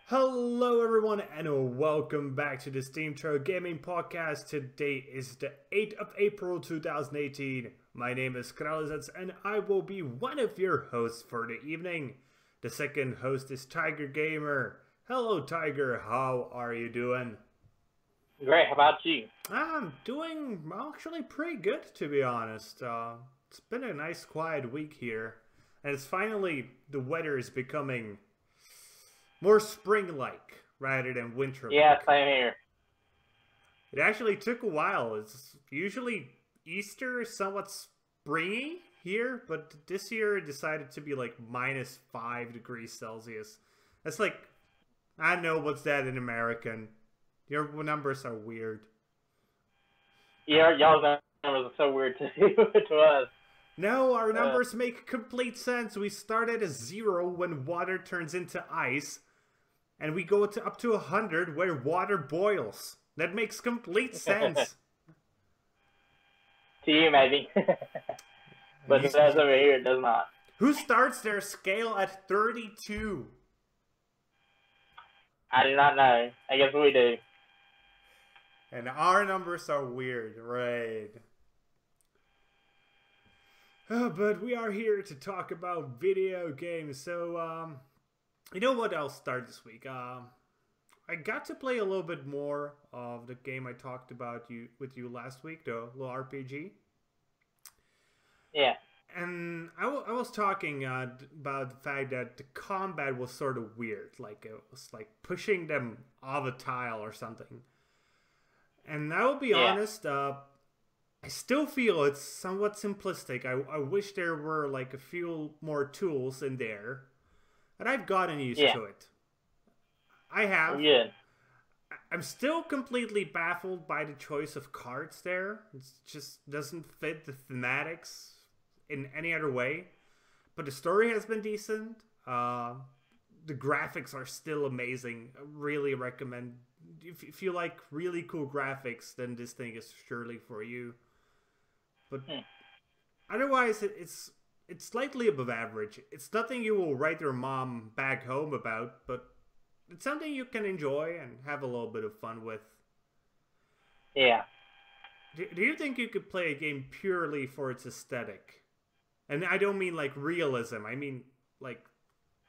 Hello everyone and welcome back to the SteemTrail Gaming podcast. Today is the 8th of April 2018. My name is Kralizec and I will be one of your hosts for the evening. The second host is Tygergamer. Hello Tiger, how are you doing? Great, how about you? I'm doing actually pretty good, to be honest. It's been a nice quiet week here. And it's finally, the weather is becoming more spring-like rather than winter-like. Yeah, same here. It actually took a while. It's usually Easter is somewhat springy here, but this year it decided to be like -5 degrees Celsius. That's like, I don't know what's that in American. Your numbers are weird. Yeah, y'all's numbers are so weird to us. No, our numbers make complete sense. We start at a 0 when water turns into ice, and we go up to 100 where water boils. That makes complete sense. To you, maybe. But to us over here, it does not. Who starts their scale at 32? I do not know. I guess we do. And our numbers are weird, right? But we are here to talk about video games. So, you know what? I'll start this week. I got to play a little bit more of the game I talked about with you last week, the little RPG. Yeah. And I was talking about the fact that the combat was sort of weird. Like, it was like pushing them off a tile or something. And I will be honest, I still feel it's somewhat simplistic. I wish there were like a few more tools in there. And I've gotten used to it. I have. Yeah. I'm still completely baffled by the choice of cards there. It just doesn't fit the thematics in any other way. But the story has been decent. The graphics are still amazing. I really recommend. If you like really cool graphics, then this thing is surely for you. But otherwise, it's slightly above average. It's nothing you will write your mom back home about, but it's something you can enjoy and have a little bit of fun with. Yeah. Do you think you could play a game purely for its aesthetic? And I don't mean like realism. I mean like,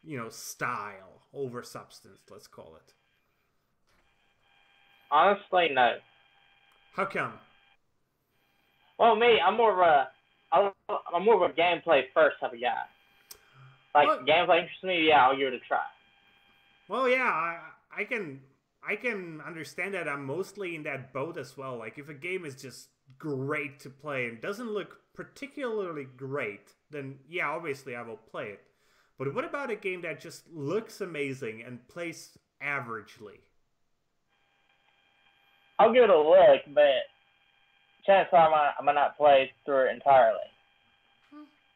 you know, style over substance, let's call it. Honestly, no. How come? Well, me, I'm more of a gameplay first type of guy. Like, gameplay interests me, yeah, I'll give it a try. Well, yeah, I can understand that. I'm mostly in that boat as well. Like, if a game is just great to play and doesn't look particularly great, then yeah, obviously I will play it. But what about a game that just looks amazing and plays averagely? I'll give it a look, but chances are I might not play through it entirely.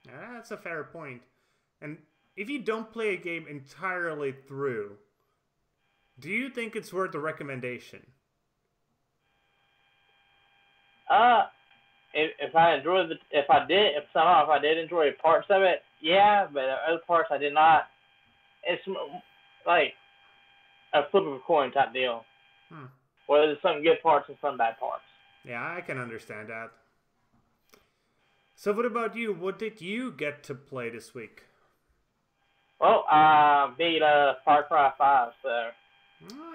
Yeah, that's a fair point. And if you don't play a game entirely through, do you think it's worth a recommendation? If I did enjoy parts of it, yeah, but other parts I did not. It's like a flip of a coin type deal. Where there's some good parts and some bad parts. Yeah, I can understand that. So what about you? What did you get to play this week? Well, I beat Far Cry 5, so...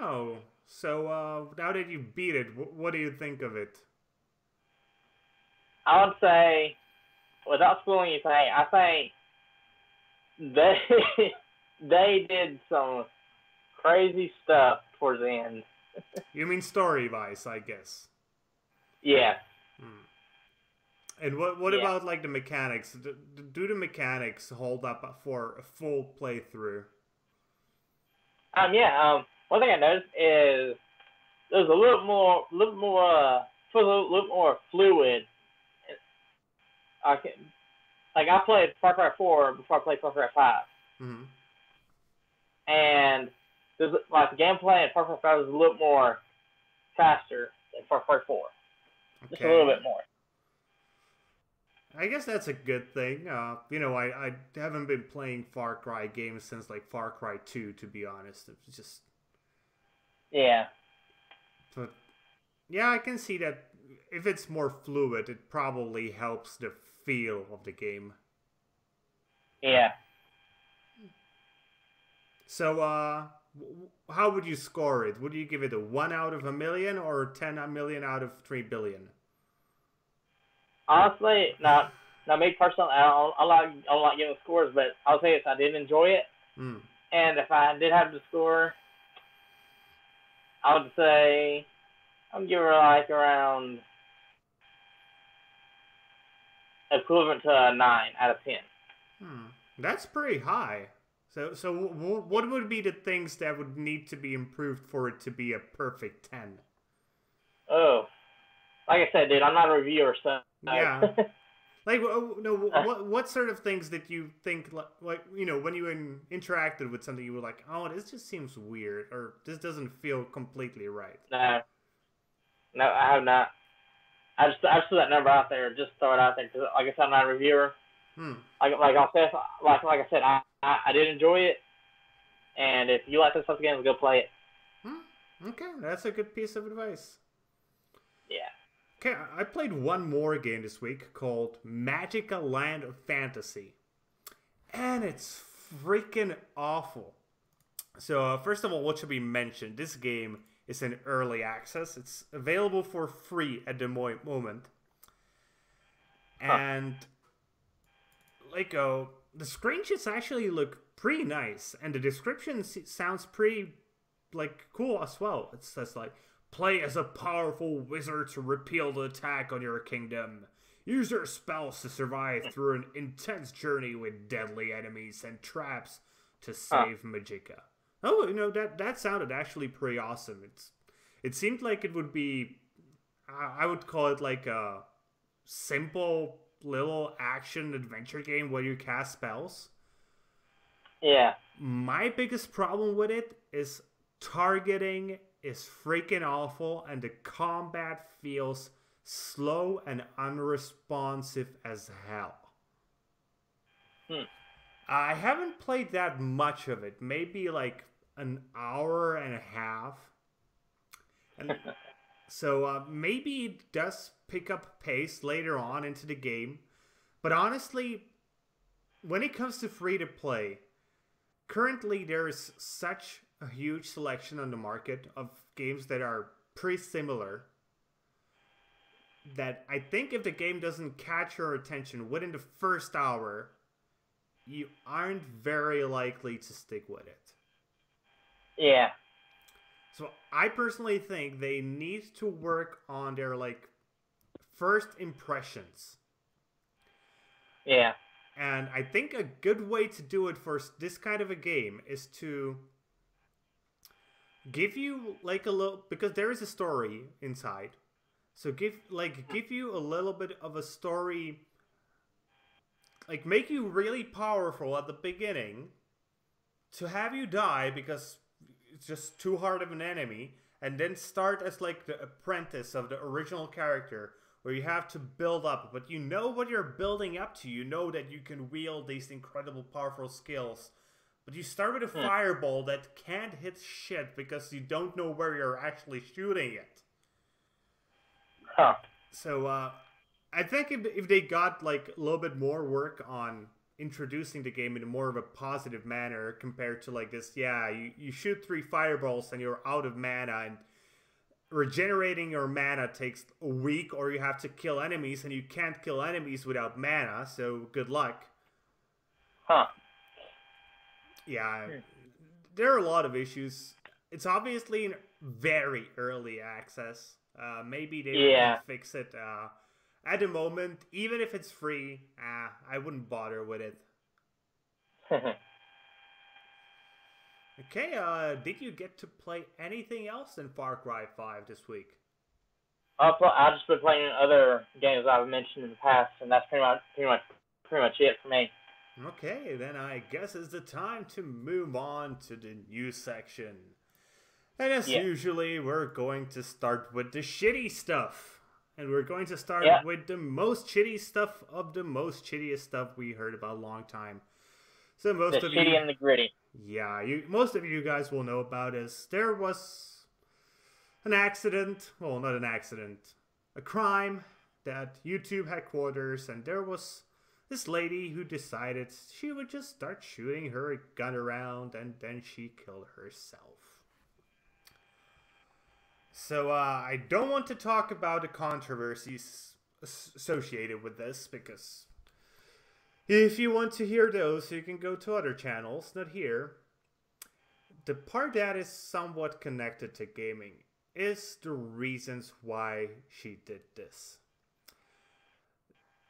Oh, so now that you beat it, what do you think of it? I would say, without spoiling anything, I think they did some crazy stuff towards the end. You mean story-wise, I guess. Yeah. And what about like the mechanics? Do the mechanics hold up for a full playthrough? One thing I noticed is there's a little more fluid. I played Far Cry 4 before I played Far Cry 5. And there's like the gameplay in Far Cry 5 is a little more faster than Far Cry 4. Just a little bit more. I guess that's a good thing. You know, I haven't been playing Far Cry games since like Far Cry 2, to be honest. It's just Yeah. But yeah, I can see that if it's more fluid, it probably helps the feel of the game. Yeah. So, how would you score it? Would you give it a 1 out of a million or 10 million out of 3 billion? Honestly, now me personally, I don't like giving scores, but I'll say this: I did enjoy it, and if I did have to score, I would say I'd give her like around equivalent to a 9 out of 10. That's pretty high. So what would be the things that would need to be improved for it to be a perfect 10? Oh, like I said, dude, I'm not a reviewer, so yeah. Like, no, what sort of things did you think, like you know, when you interacted with something, you were like, oh, this just seems weird, or this doesn't feel completely right? No, I have not. I just threw that number out there, just throw it out there, because like I said, I'm not a reviewer. Like I said, I did enjoy it, and if you like this type of games, go play it. Okay, that's a good piece of advice. Yeah. Okay, I played one more game this week called Magica Land of Fantasy, and it's freaking awful. So first of all, what should be mentioned? This game is in early access. It's available for free at the moment, and like the screenshots actually look pretty nice, and the description sounds pretty like cool as well. It says like, play as a powerful wizard to repel the attack on your kingdom. Use your spells to survive through an intense journey with deadly enemies and traps to save Magica. Oh, you know, that sounded actually pretty awesome. It seemed like it would be, I would call it like a simple little action adventure game where you cast spells. Yeah. My biggest problem with it is targeting is freaking awful, and the combat feels slow and unresponsive as hell. I haven't played that much of it, maybe like an hour and a half. And so maybe it does pick up pace later on into the game. But honestly, when it comes to free to play, currently there is such a huge selection on the market of games that are pretty similar that I think if the game doesn't catch your attention within the first hour, you aren't very likely to stick with it. Yeah. So I personally think they need to work on their like first impressions. Yeah. And I think a good way to do it for this kind of a game is to give you like a little, because there is a story inside. So give you a little bit of a story, like make you really powerful at the beginning to have you die because it's just too hard of an enemy, and then start as like the apprentice of the original character where you have to build up, but you know what you're building up to. You know that you can wield these incredible powerful skills, but you start with a fireball that can't hit shit because you don't know where you're actually shooting it. So I think if they got like a little bit more work on introducing the game in a more of a positive manner compared to like this, you shoot 3 fireballs and you're out of mana, and regenerating your mana takes a week, or you have to kill enemies and you can't kill enemies without mana, so good luck. Yeah, there are a lot of issues. It's obviously in very early access. Maybe they can fix it at the moment. Even if it's free, I wouldn't bother with it. Okay, did you get to play anything else in Far Cry 5 this week? I've just been playing other games I've mentioned in the past, and that's pretty much it for me. Okay, then I guess it's the time to move on to the news section. And as usually, we're going to start with the shitty stuff. And we're going to start with the most shitty stuff of the most shittiest stuff we heard about a long time. So most of you, shitty and the gritty. Yeah, most of you guys will know about is there was an accident. Well, not an accident, a crime at YouTube headquarters, and there was this lady who decided she would just start shooting her gun around, and then she killed herself. So I don't want to talk about the controversies associated with this, because if you want to hear those, you can go to other channels, not here. The part that is somewhat connected to gaming is the reasons why she did this.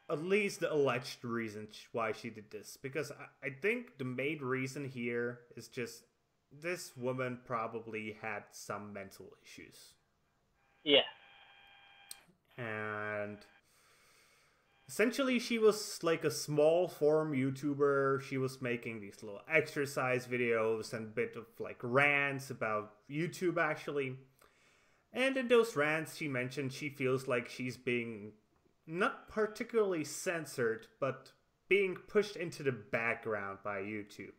At least the alleged reason why she did this. Because I think the main reason here is just this woman probably had some mental issues. Yeah. And essentially she was like a small form YouTuber. She was making these little exercise videos and a bit of like rants about YouTube actually. And in those rants she mentioned she feels like she's being not particularly censored, but being pushed into the background by YouTube.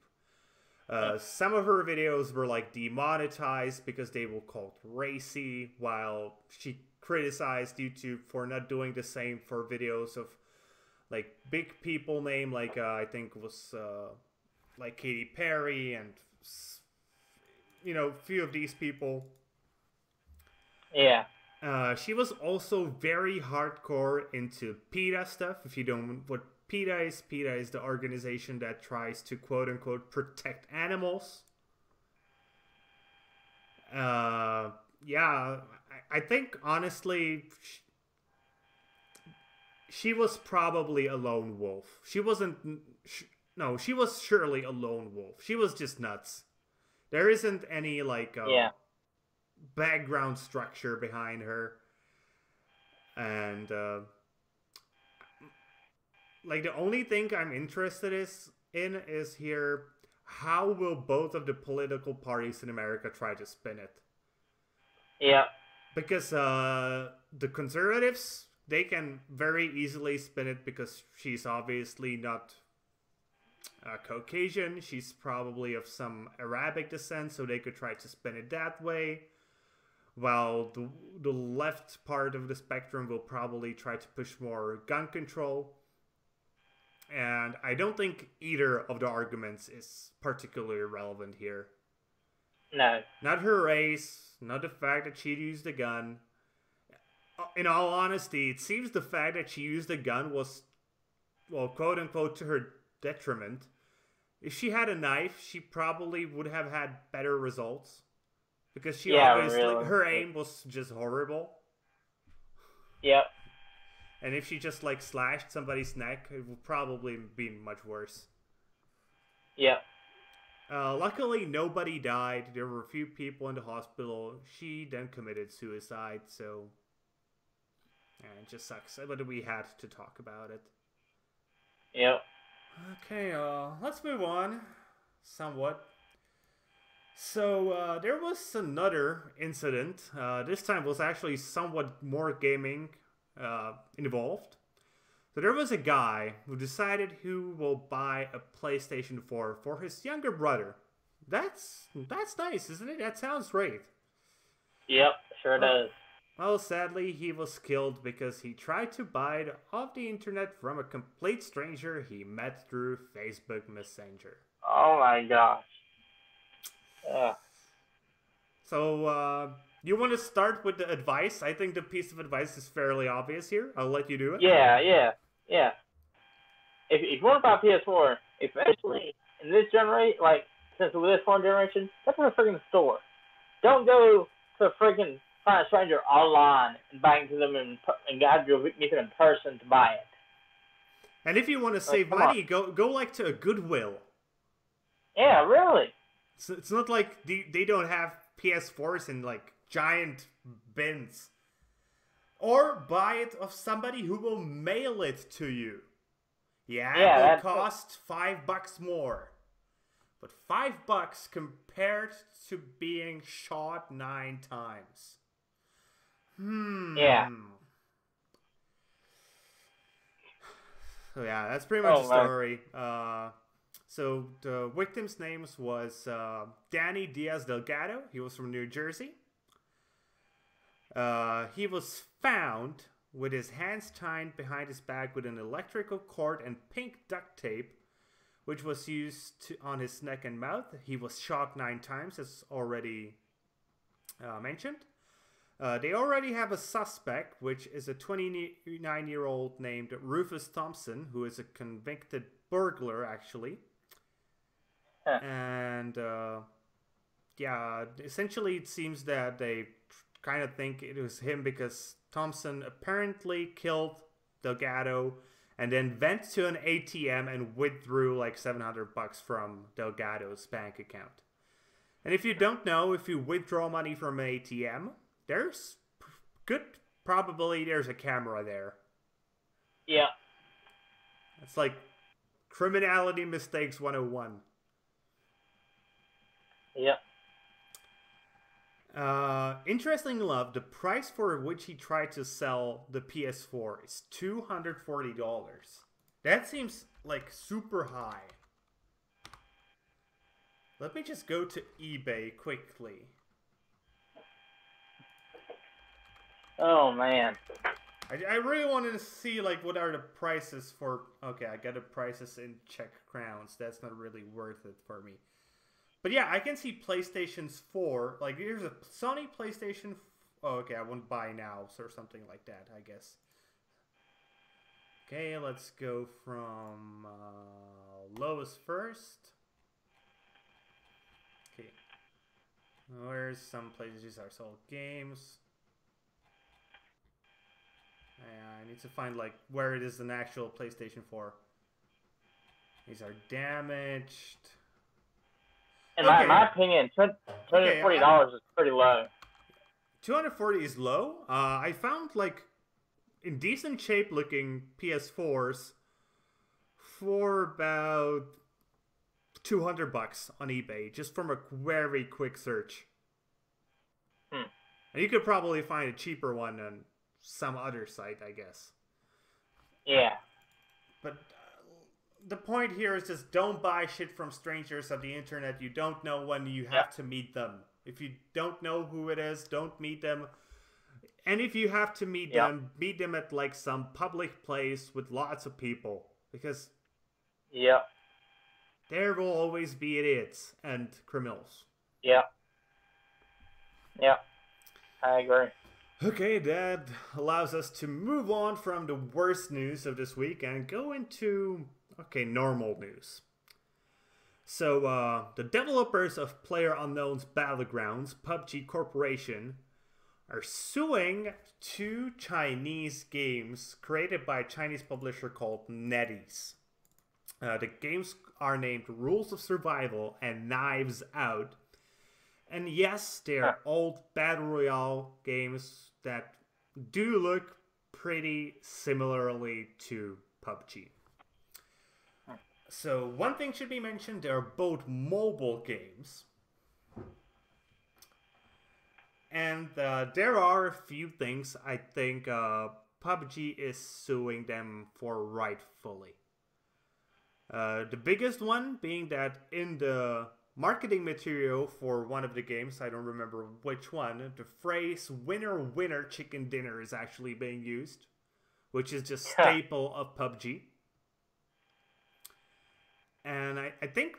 Some of her videos were like demonetized because they were called racy, while she criticized YouTube for not doing the same for videos of like big people name, like I think it was like Katy Perry and a few of these people. Yeah. She was also very hardcore into PETA stuff. If you don't know what PETA is the organization that tries to quote-unquote protect animals. I think, honestly, she was probably a lone wolf. She wasn't... No, she was surely a lone wolf. She was just nuts. There isn't any, like... background structure behind her, and like the only thing I'm interested in is here, how will both of the political parties in America try to spin it? Yeah, because the conservatives, they can very easily spin it because she's obviously not Caucasian. She's probably of some Arabic descent, so they could try to spin it that way. While the left part of the spectrum will probably try to push more gun control. And I don't think either of the arguments is particularly relevant here. No. Not her race, not the fact that she used a gun. In all honesty, it seems the fact that she used a gun was, well, quote unquote, to her detriment. If she had a knife, she probably would have had better results. Because she obviously, really, her aim was just horrible. Yep. And if she just like slashed somebody's neck, it would probably be much worse. Yep. Luckily, nobody died. There were a few people in the hospital. She then committed suicide, so it just sucks. But we had to talk about it. Yep. Okay, let's move on somewhat. So, there was another incident. This time was actually somewhat more gaming involved. So there was a guy who decided who will buy a PlayStation 4 for his younger brother. That's nice, isn't it? That sounds great. Yep, sure does. Well, sadly, he was killed because he tried to buy it off the internet from a complete stranger he met through Facebook Messenger. Oh my gosh. So, you want to start with the advice? I think the piece of advice is fairly obvious here. I'll let you do it. Yeah. If you want to buy a PS4, especially in this generation, like, since with this phone generation, go to a freaking store. Don't go to a freaking find a stranger online and buy it to them and have to meet them in person to buy it. And if you want to save money, go like to a Goodwill. Yeah, really. So it's not like they don't have PS4s in like giant bins. Or buy it of somebody who will mail it to you. Yeah, it will cost $5 more. But $5 compared to being shot 9 times. Yeah. So yeah, that's pretty much the man. story. So the victim's name was Danny Diaz Delgado. He was from New Jersey. He was found with his hands tied behind his back with an electrical cord and pink duct tape, which was used on his neck and mouth. He was shot 9 times, as already mentioned. They already have a suspect, which is a 29-year-old named Rufus Thompson, who is a convicted burglar, actually. Huh. And, yeah, essentially it seems that they kind of think it was him because Thompson apparently killed Delgado and then went to an ATM and withdrew like $700 from Delgado's bank account. And if you don't know, if you withdraw money from an ATM, there's good probability there's a camera there. Yeah. It's like criminality mistakes 101. Yep. Interestingly enough, the price for which he tried to sell the PS4 is $240. That seems like super high. Let me just go to eBay quickly. Oh man. I really wanted to see like what are the prices for. Okay, I got the prices in Czech crowns. That's not really worth it for me. But yeah, I can see PlayStation's 4. Like here's a Sony PlayStation. Oh, okay, I won't buy now or something like that, I guess. Okay, let's go from lowest first. Okay, where's some places these are sold games? I need to find like where it is an actual PlayStation 4. These are damaged. In my opinion, $240 is pretty low. 240 is low. I found like in decent shape looking PS4s for about $200 on eBay, just from a very quick search. And you could probably find a cheaper one on some other site, I guess. Yeah. But the point here is just don't buy shit from strangers of the internet. You don't know when you have to meet them. If you don't know who it is, don't meet them. And if you have to meet them at like some public place with lots of people. Because there will always be idiots and criminals. Yeah. I agree. Okay, that allows us to move on from the worst news of this week and go into, normal news. So, the developers of PlayerUnknown's Battlegrounds, PUBG Corporation, are suing 2 Chinese games created by a Chinese publisher called NetEase. The games are named Rules of Survival and Knives Out. And yes, they're old Battle Royale games that do look pretty similarly to PUBG. So one thing should be mentioned, they're both mobile games. And there are a few things I think PUBG is suing them for rightfully. The biggest one being that in the marketing material for one of the games, I don't remember which one, the phrase "winner winner chicken dinner" is actually being used, which is just staple of PUBG. And I think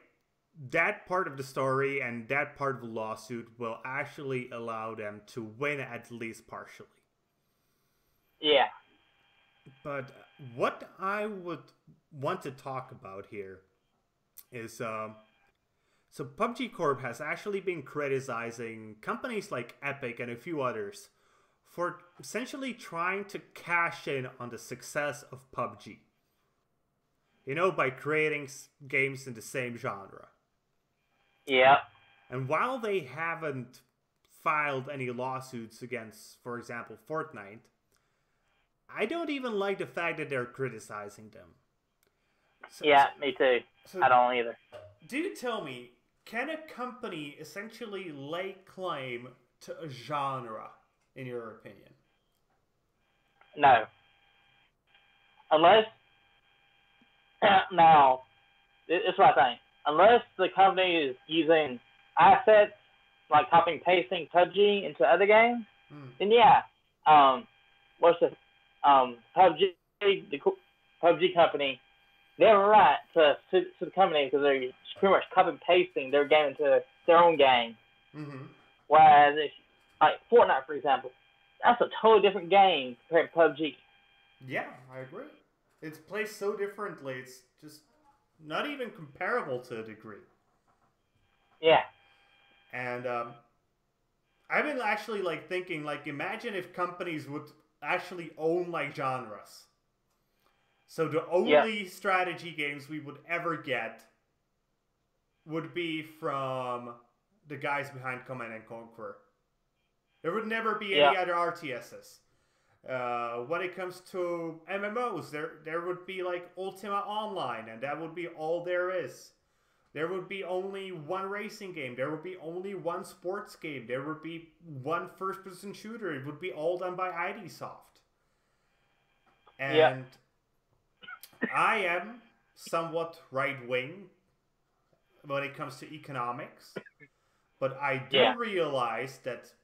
that part of the story and that part of the lawsuit will actually allow them to win at least partially. Yeah. But what I would want to talk about here is so PUBG Corp has actually been criticizing companies like Epic and a few others for essentially trying to cash in on the success of PUBG. You know, by creating games in the same genre. Yeah. And while they haven't filed any lawsuits against, for example, Fortnite, I don't even like the fact that they're criticizing them. Me too. So, I don't either. Do tell me, can a company essentially lay claim to a genre, in your opinion? No. Unless Now, this is what I think. Unless the company is using assets like copying pasting PUBG into other games, then yeah. What's the PUBG? The PUBG company, they have a right to sue the company because they're pretty much copy and pasting their game into their own game. Mm-hmm. Whereas, like Fortnite, for example, that's a totally different game compared to PUBG. Yeah, I agree. It's played so differently. It's just not even comparable to a degree. Yeah. And I've been actually like thinking, like, imagine if companies would actually own like genres. So the only strategy games we would ever get would be from the guys behind Command and Conquer. There would never be any other RTSs. When it comes to MMOs, there would be like Ultima Online, and that would be all there is. There would be only one racing game. There would be only one sports game. There would be one first-person shooter. It would be all done by ID Soft. And I am somewhat right-wing when it comes to economics, but I do realize that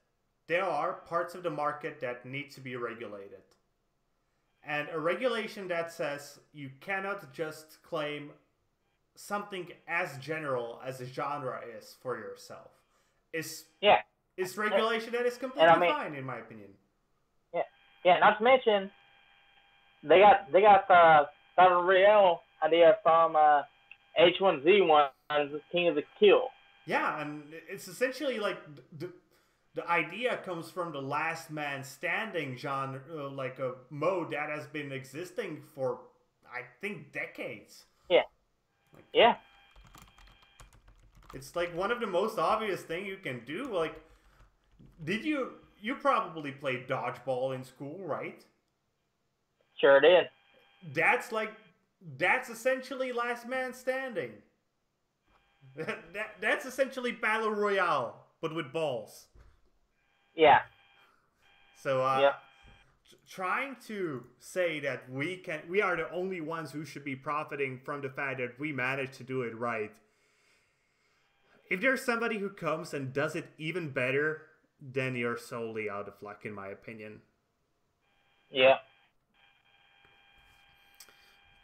there are parts of the market that need to be regulated. And a regulation that says you cannot just claim something as general as a genre is for yourself is regulation that is completely fine, in my opinion. Yeah. Not to mention, they got the Battle Royale idea from H1Z1, King of the Kill. Yeah, and it's essentially like the idea comes from the last man standing genre, like a mode that has been existing for, I think, decades. Yeah. It's like one of the most obvious thing you can do. Like, you probably played dodgeball in school, right? Sure did. That's essentially last man standing. That's essentially Battle Royale, but with balls. Yeah. So, trying to say that we are the only ones who should be profiting from the fact that we managed to do it right. If there's somebody who comes and does it even better, then you're solely out of luck, in my opinion. Yeah.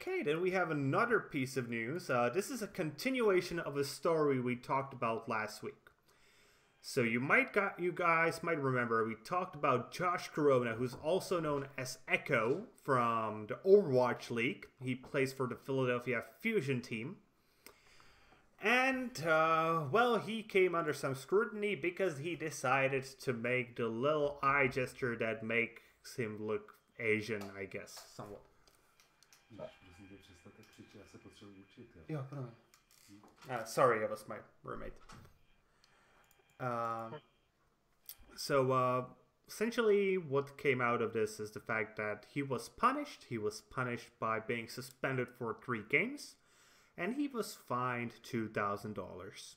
Okay, then we have another piece of news. This is a continuation of a story we talked about last week. So you guys might remember we talked about Josh Corona, who's also known as Echo from the Overwatch League. He plays for the Philadelphia Fusion team. And, he came under some scrutiny because he decided to make the little eye gesture that makes him look Asian, I guess, somewhat. Sorry, that was my roommate. Essentially what came out of this is the fact that he was punished. He was punished by being suspended for 3 games, and he was fined $2,000.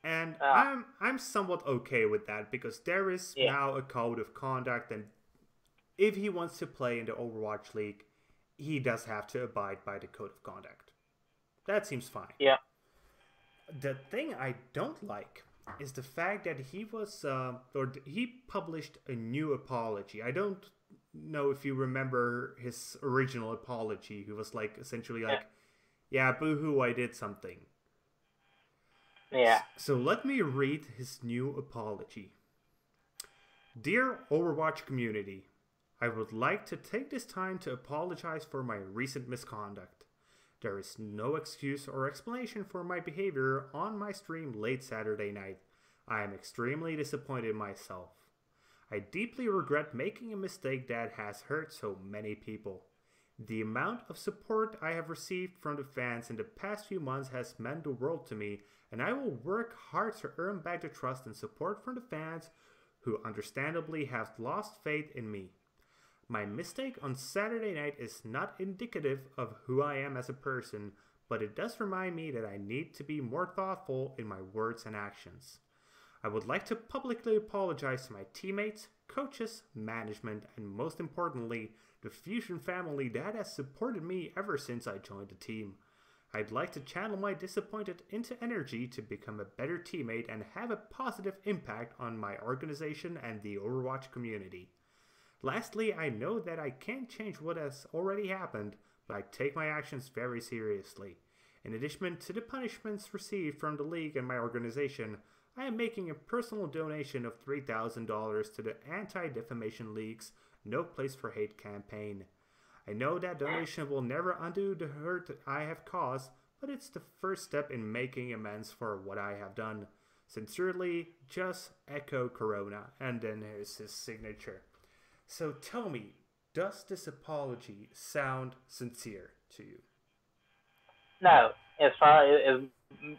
And I'm somewhat okay with that, because there is now a code of conduct, and if he wants to play in the Overwatch League, he does have to abide by the code of conduct. That seems fine. Yeah. The thing I don't like is the fact that he published a new apology. I don't know if you remember his original apology. He was like essentially like, yeah, boo-hoo, I did something. Yeah. So let me read his new apology. Dear Overwatch community, I would like to take this time to apologize for my recent misconduct. There is no excuse or explanation for my behavior on my stream late Saturday night. I am extremely disappointed in myself. I deeply regret making a mistake that has hurt so many people. The amount of support I have received from the fans in the past few months has meant the world to me, and I will work hard to earn back the trust and support from the fans who understandably have lost faith in me. My mistake on Saturday night is not indicative of who I am as a person, but it does remind me that I need to be more thoughtful in my words and actions. I would like to publicly apologize to my teammates, coaches, management, and most importantly, the Fusion family that has supported me ever since I joined the team. I'd like to channel my disappointment into energy to become a better teammate and have a positive impact on my organization and the Overwatch community. Lastly, I know that I can't change what has already happened, but I take my actions very seriously. In addition to the punishments received from the league and my organization, I am making a personal donation of $3,000 to the Anti-Defamation League's No Place for Hate campaign. I know that donation will never undo the hurt I have caused, but it's the first step in making amends for what I have done. Sincerely, just Echo Corona. And then here's his signature. So tell me, does this apology sound sincere to you? No, as far as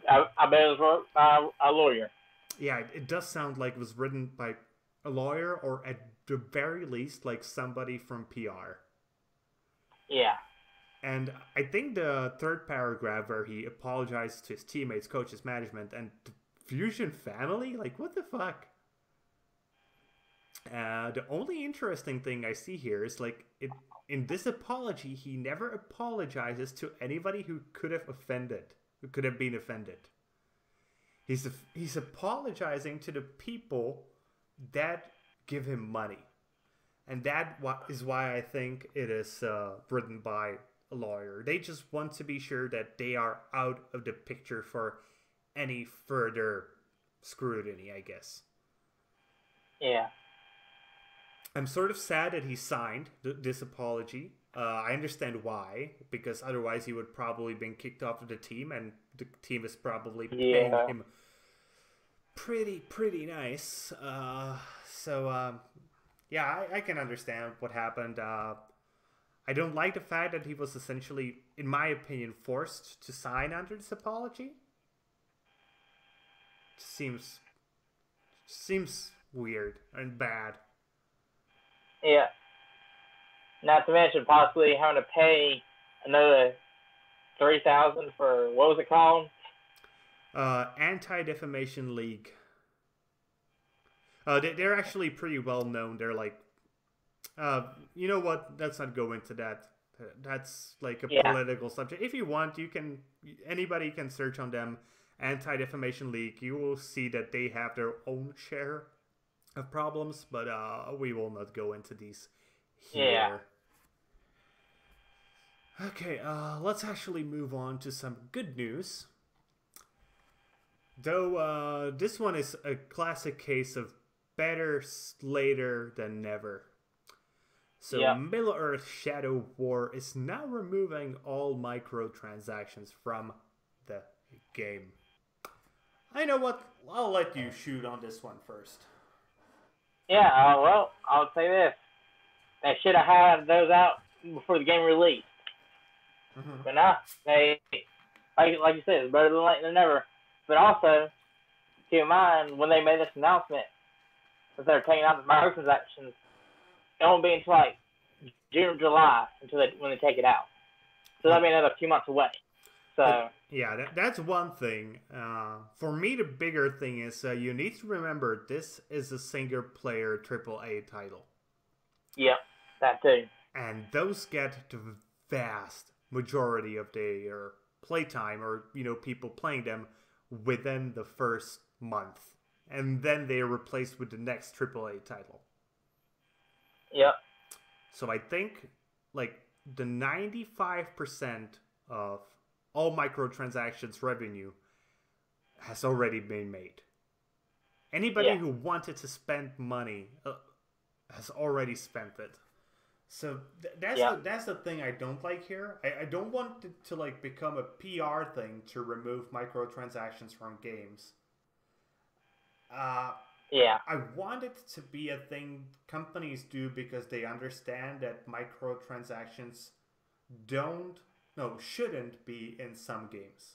I bet it was wrote by a lawyer. Yeah, it does sound like it was written by a lawyer, or at the very least, like somebody from PR. Yeah. And I think the third paragraph where he apologized to his teammates, coaches, management, and the Fusion family? Like, what the fuck? The only interesting thing I see here is, like, in this apology, he never apologizes to anybody who could have been offended. He's apologizing to the people that give him money. And that is why I think it is written by a lawyer. They just want to be sure that they are out of the picture for any further scrutiny, I guess. Yeah. I'm sort of sad that he signed this apology. I understand why, because otherwise he would probably been kicked off of the team, and the team is probably paying him pretty nice. Yeah, I can understand what happened. I don't like the fact that he was essentially, in my opinion, forced to sign under this apology. Seems weird and bad. Yeah. Not to mention possibly having to pay another $3,000 for, what was it called? Anti-Defamation League. They're actually pretty well known. They're like, you know what? Let's not go into that. That's like a political subject. If you want, anybody can search on them. Anti-Defamation League. You will see that they have their own share of problems, but we will not go into these here. Yeah. Okay, let's actually move on to some good news. Though this one is a classic case of better later than never. So Middle-earth Shadow War is now removing all microtransactions from the game. I know what, I'll let you shoot on this one first. Yeah, well, I'll say this. They should have had those out before the game released. Mm-hmm. But now, they, like you said, it's better than late than never. But also, keep in mind, when they made this announcement that they're taking out the microtransactions, it won't be until like June or July when they take it out. So that'll be another few months away. So yeah, that's one thing. For me, the bigger thing is you need to remember this is a single-player AAA title. Yeah, that too. And those get the vast majority of their playtime, or people playing them within the first month, and then they are replaced with the next AAA title. Yep. So I think like the 95% of all microtransactions revenue has already been made. Anybody who wanted to spend money has already spent it. So that's the thing I don't like here. I don't want it to like become a PR thing to remove microtransactions from games. I want it to be a thing companies do because they understand that microtransactions shouldn't be in some games.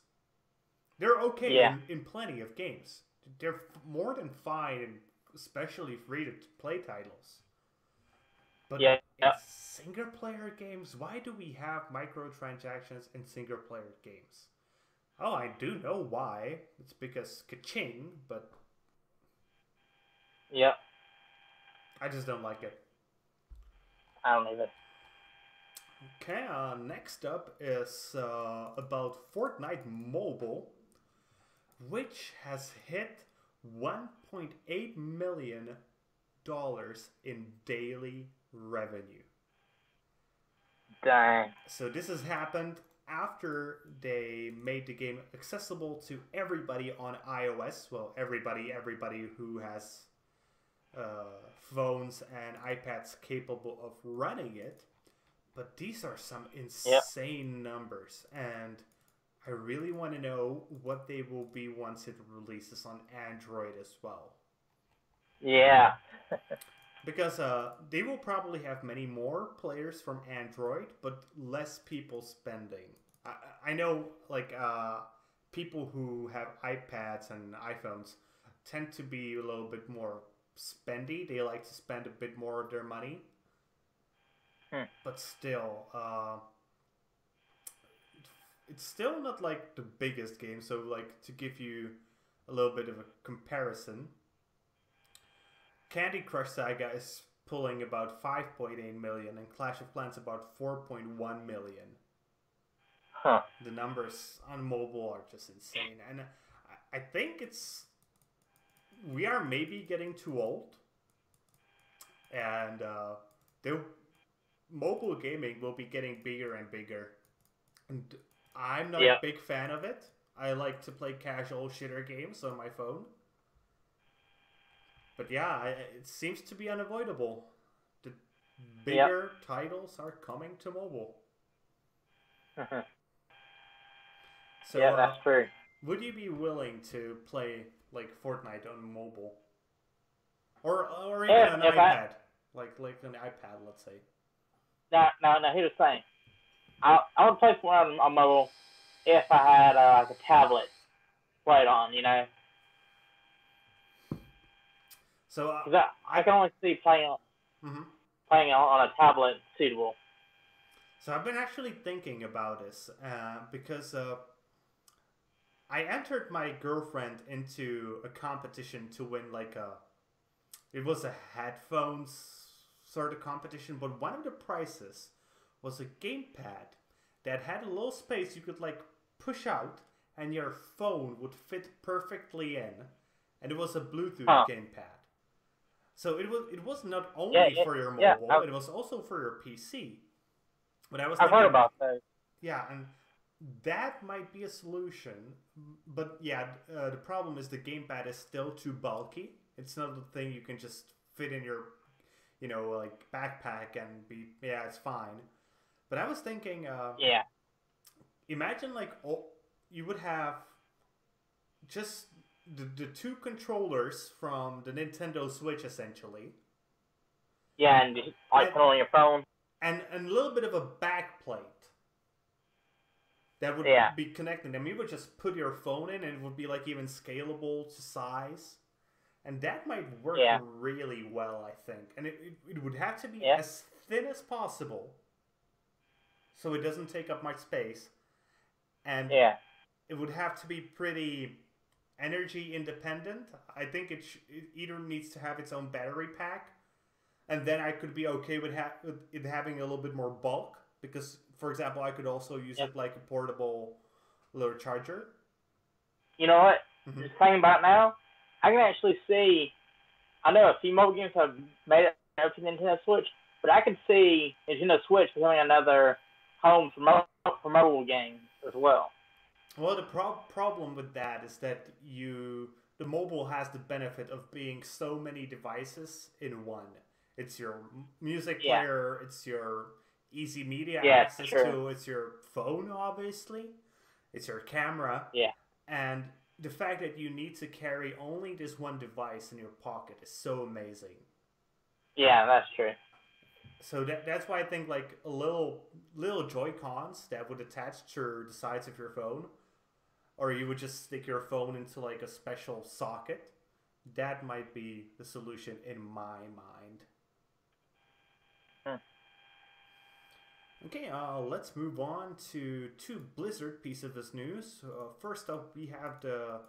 They're okay in plenty of games. They're more than fine, in especially free-to-play titles. But in single-player games, why do we have microtransactions in single-player games? Oh, I do know why. It's because ka-ching, but... Yep. I just don't like it. I don't either. Okay, next up is about Fortnite Mobile, which has hit $1.8 million in daily revenue. Dang. So this has happened after they made the game accessible to everybody on iOS. Well, everybody who has phones and iPads capable of running it. But these are some insane numbers, and I really want to know what they will be once it releases on Android as well. Yeah. Because they will probably have many more players from Android, but less people spending. I know, like, people who have iPads and iPhones tend to be a little bit more spendy. They like to spend a bit more of their money. But still, it's still not like the biggest game. So, like, to give you a little bit of a comparison, Candy Crush Saga is pulling about 5.8 million, and Clash of Clans about 4.1 million. Huh. The numbers on mobile are just insane, and I think we are maybe getting too old, and the mobile gaming will be getting bigger and bigger. And I'm not a big fan of it. I like to play casual shitter games on my phone. But yeah, it seems to be unavoidable. The bigger titles are coming to mobile. So, yeah, that's true. Would you be willing to play like Fortnite on mobile, or even an iPad, like an iPad, let's say? No. Here's the thing. I would play Fortnite on mobile if I had like a tablet to play it on, you know. So I can only see playing on a tablet suitable. So I've been actually thinking about this because I entered my girlfriend into a competition to win it was a headphones sort of competition, but one of the prizes was a gamepad that had a little space you could like push out and your phone would fit perfectly in, and it was a Bluetooth gamepad. So it was not only for your mobile, it was also for your PC. But I was thinking, I've heard about that. Yeah, and that might be a solution. But yeah, the problem is the gamepad is still too bulky. It's not a thing you can just fit in your, like backpack and it's fine. But I was thinking, imagine you would have just the two controllers from the Nintendo Switch essentially. Yeah, and put on your phone. And a little bit of a back plate that would be connected. And you would just put your phone in, and it would be like even scalable to size. And that might work really well, I think. And it would have to be as thin as possible, so it doesn't take up much space. And it would have to be pretty energy independent. I think it either needs to have its own battery pack, and then I could be okay with it having a little bit more bulk, because, for example, I could also use it like a portable little charger. You know what? Just thinking about now, I can actually see, I know a few mobile games have made it over to Nintendo Switch, but I can see Nintendo Switch becoming another home for mobile games as well. Well, the problem with that is that the mobile has the benefit of being so many devices in one. It's your music player, it's your easy media access to, it's your phone, obviously, it's your camera, and the fact that you need to carry only this one device in your pocket is so amazing. Yeah, that's true. So that's why I think like a little Joy-Cons that would attach to the sides of your phone, or you would just stick your phone into like a special socket, that might be the solution in my mind. Okay, let's move on to two Blizzard pieces of news. First up, we have the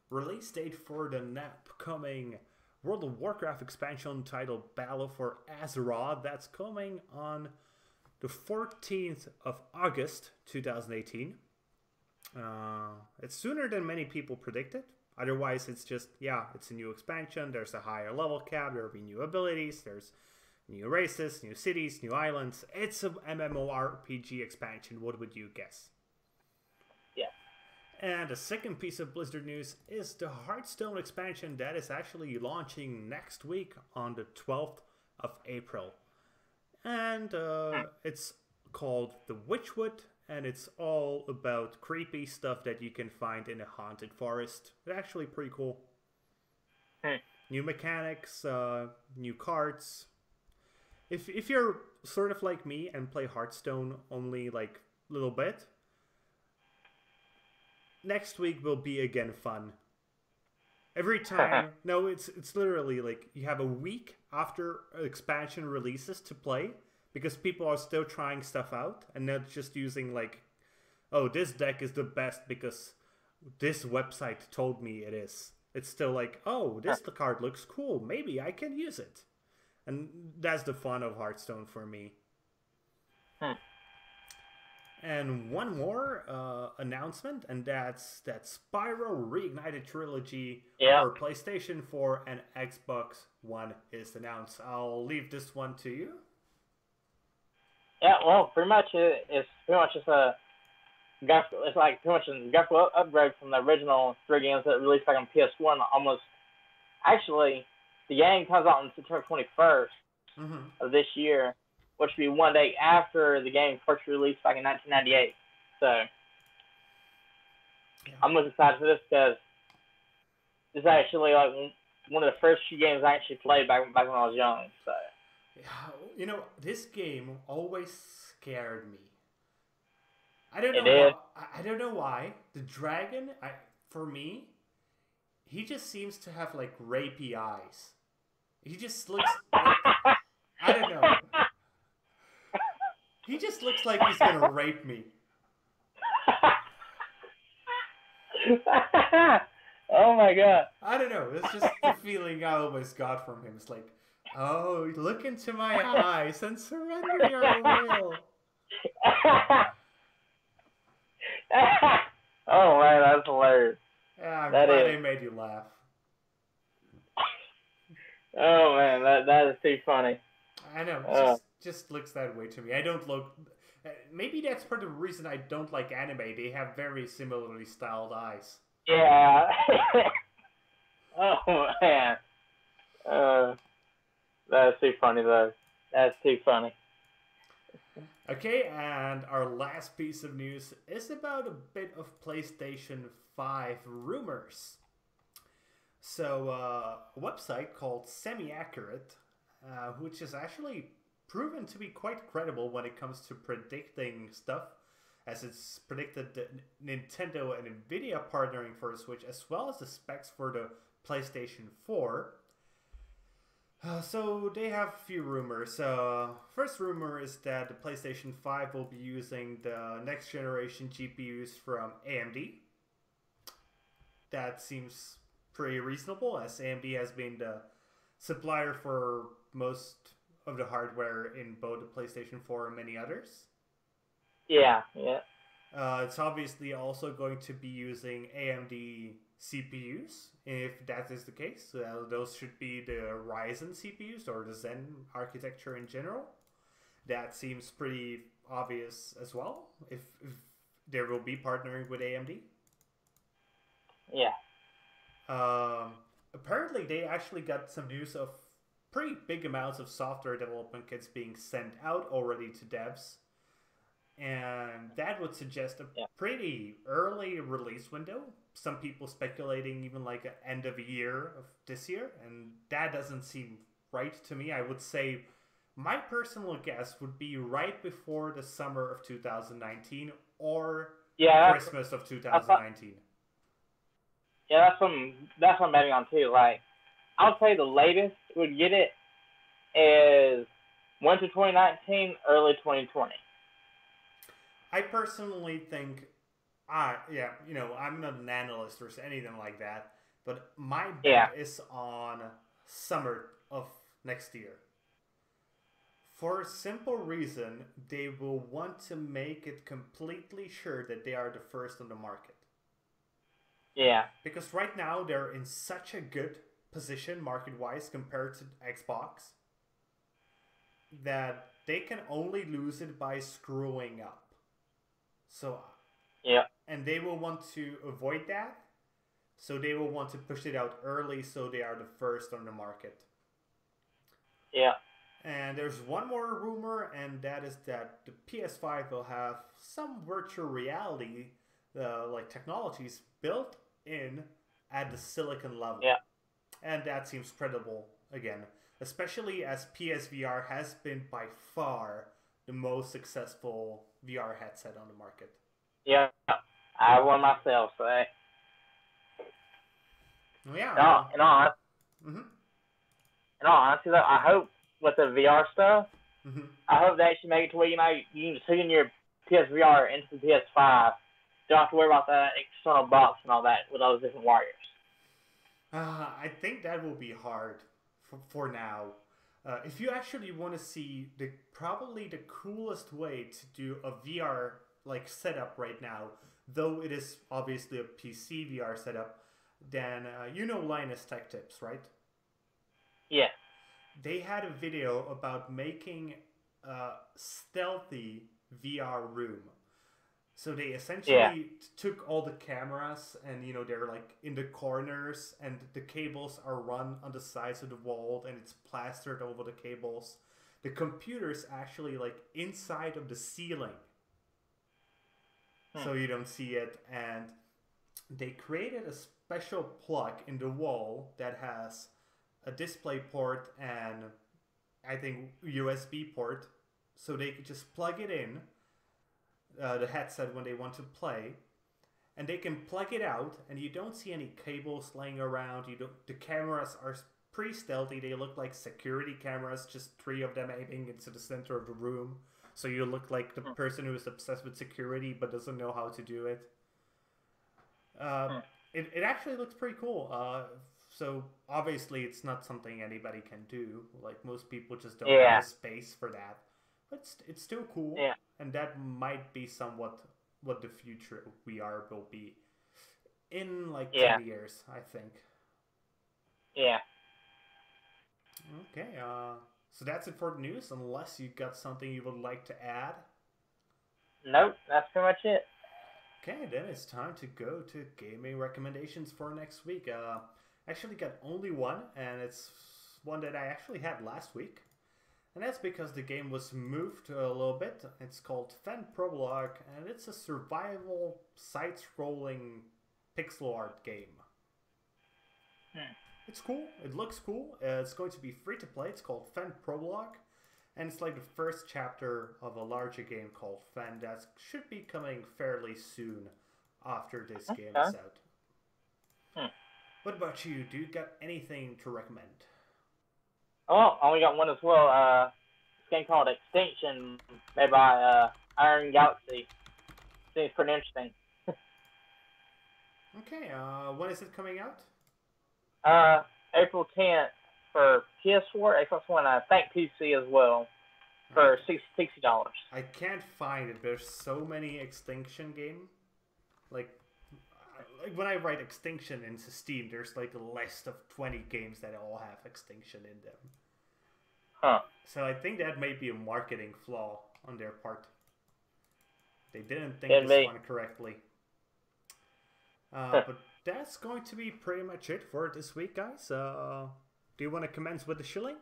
release date for the upcoming World of Warcraft expansion titled Battle for Azeroth. That's coming on the 14th of August 2018. It's sooner than many people predicted. Otherwise, it's just, yeah, it's a new expansion. There's a higher level cap. There will be new abilities. There's new races, new cities, new islands. It's a MMORPG expansion. What would you guess? Yeah. And the second piece of Blizzard news is the Hearthstone expansion that is actually launching next week on the 12th of April. And it's called The Witchwood, and it's all about creepy stuff that you can find in a haunted forest. It's actually pretty cool. New mechanics, new cards. If you're sort of like me and play Hearthstone only like a little bit, next week will be again fun. Every time, no, it's literally like you have a week after expansion releases to play, because people are still trying stuff out and not just using like, oh, this deck is the best because this website told me it is. It's still like, oh, this card looks cool, maybe I can use it. And that's the fun of Hearthstone for me. And one more announcement, and that's that Spyro Reignited Trilogy for PlayStation 4 and Xbox One is announced. I'll leave this one to you. Yeah, well, pretty much it's pretty much just it's like pretty much a graphical upgrade from the original 3 games that released back on PS1. Almost, actually, the game comes out on September 21st of this year, which would be one day after the game first released back in 1998. So, I'm most excited for this because this is actually like one of the first few games I actually played back when I was young. So, you know, this game always scared me. I don't know. I don't know why. The dragon, for me, he just seems to have like rapey eyes. He just looks. Like, I don't know. He just looks like he's gonna rape me. Oh my god. I don't know. It's just the feeling I always got from him. It's like, oh, look into my eyes and surrender your will. Oh man, that's hilarious. Yeah, I'm glad I made you laugh. Oh man, that is too funny. I know. It just looks that way to me. I don't look. Maybe that's part of the reason I don't like anime. They have very similarly styled eyes. Yeah. Oh man. That's too funny though. That's too funny. Okay, and our last piece of news is about a bit of PlayStation 5 rumors. So, a website called Semi-Accurate, which is actually proven to be quite credible when it comes to predicting stuff, as it's predicted that Nintendo and Nvidia partnering for the Switch, as well as the specs for the PlayStation 4. So they have a few rumors. First rumor is that the PlayStation 5 will be using the next generation GPUs from AMD. That seems pretty reasonable, as AMD has been the supplier for most of the hardware in both the PlayStation 4 and many others. Yeah. It's obviously also going to be using AMD CPUs, if that is the case. Those should be the Ryzen CPUs or the Zen architecture in general. That seems pretty obvious as well, if there will be partnering with AMD. Yeah. Apparently they actually got some news of pretty big amounts of software development kits being sent out already to devs. And that would suggest a pretty early release window. Some people speculating even like an end of year of this year. And that doesn't seem right to me. I would say my personal guess would be right before the summer of 2019 or Christmas of 2019. Yeah, that's what I'm betting on too. Like, I would say the latest would get it is winter 2019, early 2020. I personally think, I'm not an analyst or anything like that, but my bet is on summer of next year. For a simple reason, they will want to make it completely sure that they are the first on the market. Yeah. Because right now they're in such a good position market-wise compared to Xbox that they can only lose it by screwing up. So, yeah, and they will want to avoid that. So they will want to push it out early so they are the first on the market. Yeah. And there's one more rumor, and that is that the PS5 will have some virtual reality like technologies built in at the silicon level. Yeah. And that seems credible again, especially as PSVR has been by far the most successful VR headset on the market. Yeah, I have one myself, so hey. Yeah. In all honesty, though, I hope with the VR stuff, I hope they actually make it to where you can just hook in your PSVR into the PS5. Don't have to worry about that external box and all that with all those different wires. I think that will be hard for now. If you actually want to see probably the coolest way to do a VR like setup right now, though it is obviously a PC VR setup, then you know Linus Tech Tips, right? Yeah. They had a video about making a stealthy VR room. So they essentially took all the cameras and, you know, they're like in the corners and the cables are run on the sides of the wall and it's plastered over the cables. The computer's actually like inside of the ceiling. So you don't see it. And they created a special plug in the wall that has a display port and I think USB port. So they could just plug it in. The headset when they want to play, and they can plug it out, and you don't see any cables laying around. The cameras are pretty stealthy. They look like security cameras, just 3 of them aiming into the center of the room. So you look like the person who is obsessed with security but doesn't know how to do it. It actually looks pretty cool. So obviously it's not something anybody can do. Like most people just don't have the space for that. But it's still cool. Yeah. And that might be somewhat what the future of VR will be in like 10 years, I think. Yeah. Okay, so that's it for the news, unless you got something you would like to add. Nope, that's pretty much it. Okay, then it's time to go to gaming recommendations for next week. Actually got only one, and it's one that I actually had last week. And that's because the game was moved a little bit. It's called Fen Prologue, and it's a survival side-scrolling pixel art game. It's cool. It looks cool. It's going to be free to play. It's called Fen Prologue, and it's like the first chapter of a larger game called Fen that should be coming fairly soon after this game is out. What about you? Do you got anything to recommend? Oh, I only got one as well. This game called Extinction, made by Iron Galaxy. Seems pretty interesting. Okay, when is it coming out? April 10th for PS4, Xbox One, I think PC as well, for $60. I can't find it. There's so many Extinction games. Like when I write Extinction into Steam, there's like a list of 20 games that all have Extinction in them. So I think that may be a marketing flaw on their part. They didn't think this one correctly. But that's going to be pretty much it for this week, guys. Do you want to commence with the shilling?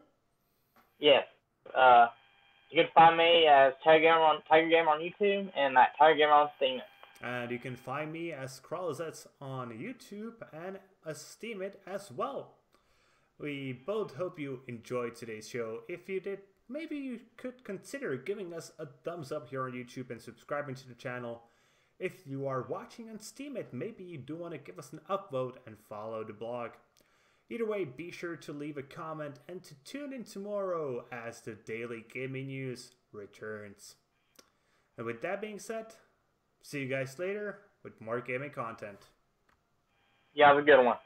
Yes. You can find me as Tygergamer on YouTube and that Tygergamer on Steam. And you can find me as Kralizec on YouTube and as Steemit as well. We both hope you enjoyed today's show. If you did, maybe you could consider giving us a thumbs up here on YouTube and subscribing to the channel. If you are watching on Steemit, maybe you do want to give us an upvote and follow the blog. Either way, be sure to leave a comment and to tune in tomorrow as the daily gaming news returns. And with that being said, see you guys later with more gaming content. Yeah, have a good one.